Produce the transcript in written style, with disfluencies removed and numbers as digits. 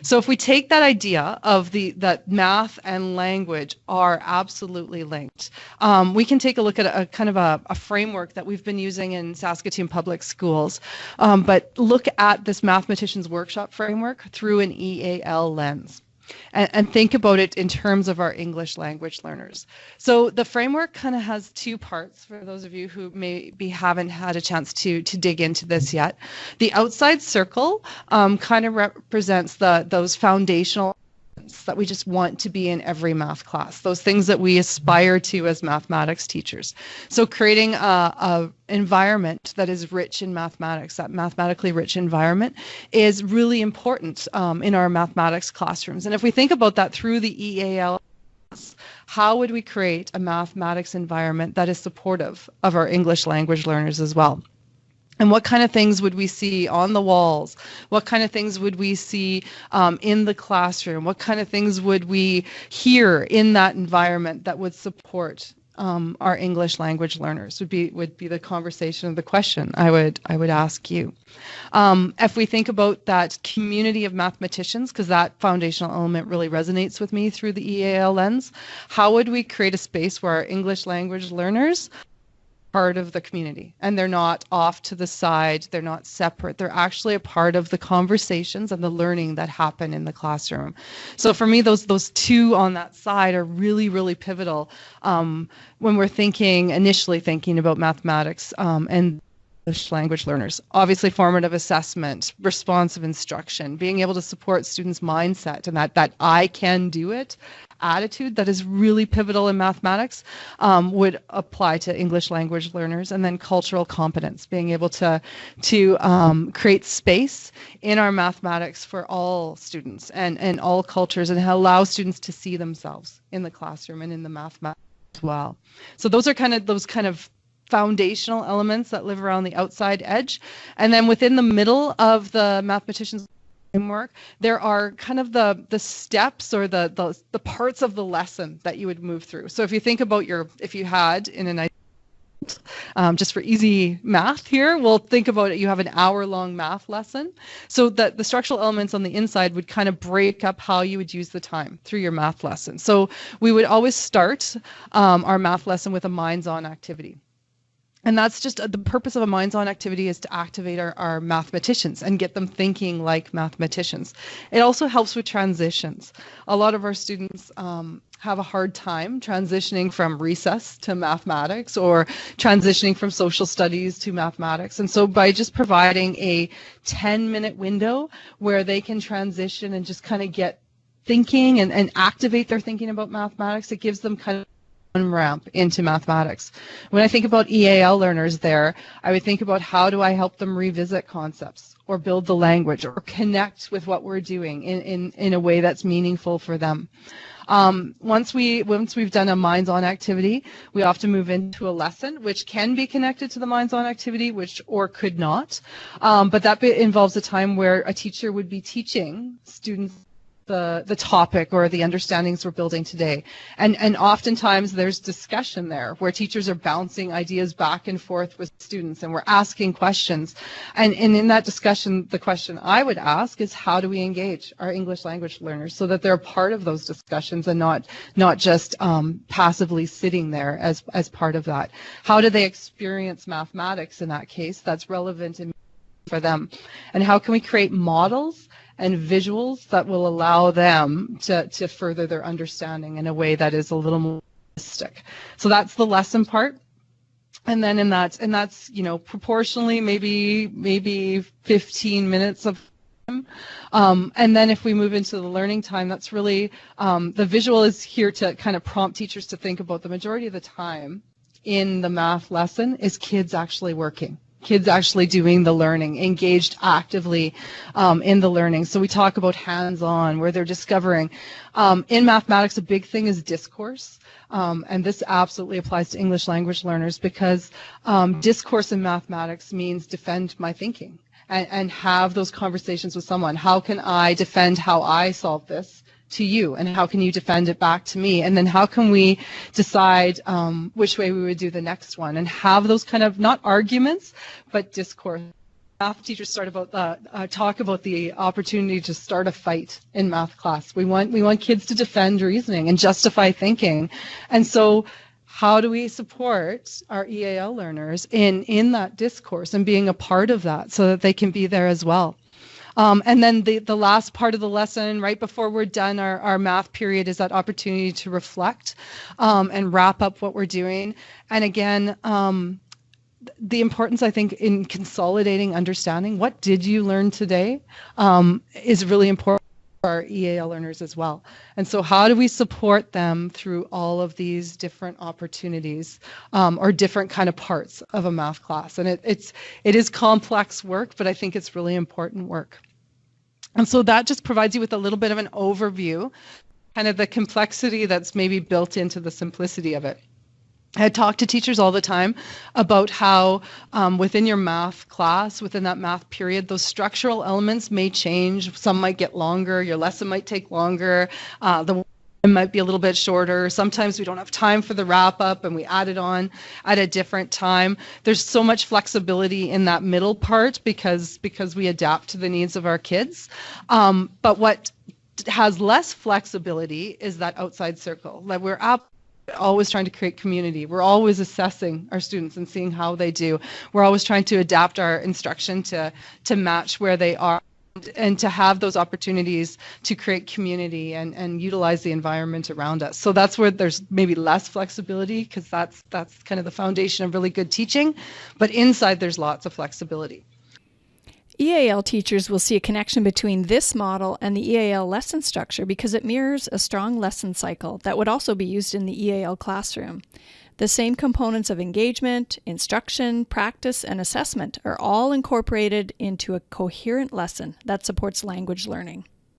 So if we take that idea of that math and language are absolutely linked, we can take a look at a kind of a framework that we've been using in Saskatoon Public Schools, but look at this Mathematician's Workshop framework through an EAL lens. And think about it in terms of our English language learners. So the framework kind of has two parts for those of you who maybe haven't had a chance to dig into this yet. The outside circle kind of represents those foundational that we just want to be in every math class, those things that we aspire to as mathematics teachers. So creating a environment that is rich in mathematics, that mathematically rich environment is really important in our mathematics classrooms. And if we think about that through the EAL, how would we create a mathematics environment that is supportive of our English language learners as well? And what kind of things would we see on the walls? What kind of things would we see in the classroom? What kind of things would we hear in that environment that would support our English language learners? Would be the conversation of the question I would ask you. If we think about that community of mathematicians, because that foundational element really resonates with me through the EAL lens, how would we create a space where our English language learners part of the community and they're not off to the side, they're not separate, they're actually a part of the conversations and the learning that happen in the classroom? So for me, those two on that side are really, really pivotal when we're initially thinking about mathematics and English language learners. Obviously, formative assessment, responsive instruction, being able to support students' mindset and that I can do it attitude that is really pivotal in mathematics would apply to English language learners. And then cultural competence, being able to create space in our mathematics for all students and all cultures, and allow students to see themselves in the classroom and in the mathematics as well. So those are kind of foundational elements that live around the outside edge. And then within the middle of the mathematician's framework, there are kind of the steps or the parts of the lesson that you would move through. So if you think about if you had in an just for easy math here, we'll think about it. You have an hour-long math lesson. So that the structural elements on the inside would kind of break up how you would use the time through your math lesson. So we would always start our math lesson with a minds-on activity. And that's just the purpose of a minds-on activity, is to activate our mathematicians and get them thinking like mathematicians. It also helps with transitions. A lot of our students have a hard time transitioning from recess to mathematics or transitioning from social studies to mathematics. And so by just providing a 10-minute window where they can transition and just kind of get thinking and activate their thinking about mathematics, it gives them kind of ramp into mathematics. When I think about EAL learners there, I would think about how do I help them revisit concepts or build the language or connect with what we're doing in a way that's meaningful for them. Once we've done a minds-on activity, we often move into a lesson, which can be connected to the minds-on activity, or could not. But that involves a time where a teacher would be teaching students the topic or the understandings we're building today. And oftentimes there's discussion there where teachers are bouncing ideas back and forth with students and we're asking questions. And in that discussion, the question I would ask is, how do we engage our English language learners so that they're a part of those discussions and not just passively sitting there as part of that? How do they experience mathematics in that case that's relevant for them? And how can we create models and visuals that will allow them to further their understanding in a way that is a little more realistic? So that's the lesson part. And then and that's proportionally maybe 15 minutes of time. And then if we move into the learning time, that's really the visual is here to kind of prompt teachers to think about the majority of the time in the math lesson is kids actually working. Kids actually doing the learning, engaged actively in the learning. So we talk about hands-on, where they're discovering. In mathematics, a big thing is discourse. And this absolutely applies to English language learners, because discourse in mathematics means defend my thinking and have those conversations with someone. How can I defend how I solve this to you, and how can you defend it back to me? And then how can we decide which way we would do the next one, and have those kind of not arguments but discourse math teachers talk about the opportunity to start a fight in math class. We want kids to defend reasoning and justify thinking. And so how do we support our EAL learners in that discourse and being a part of that so that they can be there as well? And then the last part of the lesson, right before we're done, our math period, is that opportunity to reflect and wrap up what we're doing. And again, the importance, I think, in consolidating understanding, what did you learn today, is really important for our EAL learners as well. And so how do we support them through all of these different opportunities, or different kind of parts of a math class? And it is complex work, but I think it's really important work. And so that just provides you with a little bit of an overview, kind of the complexity that's maybe built into the simplicity of it. I talk to teachers all the time about how within your math class, within that math period, those structural elements may change. Some might get longer. Your lesson might take longer. The might be a little bit shorter. Sometimes we don't have time for the wrap up and we add it on at a different time. There's so much flexibility in that middle part because we adapt to the needs of our kids. But what has less flexibility is that outside circle. Like we're always trying to create community. We're always assessing our students and seeing how they do. We're always trying to adapt our instruction to match where they are and to have those opportunities to create community and utilize the environment around us. So that's where there's maybe less flexibility, because that's kind of the foundation of really good teaching. But inside there's lots of flexibility. EAL teachers will see a connection between this model and the EAL lesson structure because it mirrors a strong lesson cycle that would also be used in the EAL classroom. The same components of engagement, instruction, practice, and assessment are all incorporated into a coherent lesson that supports language learning.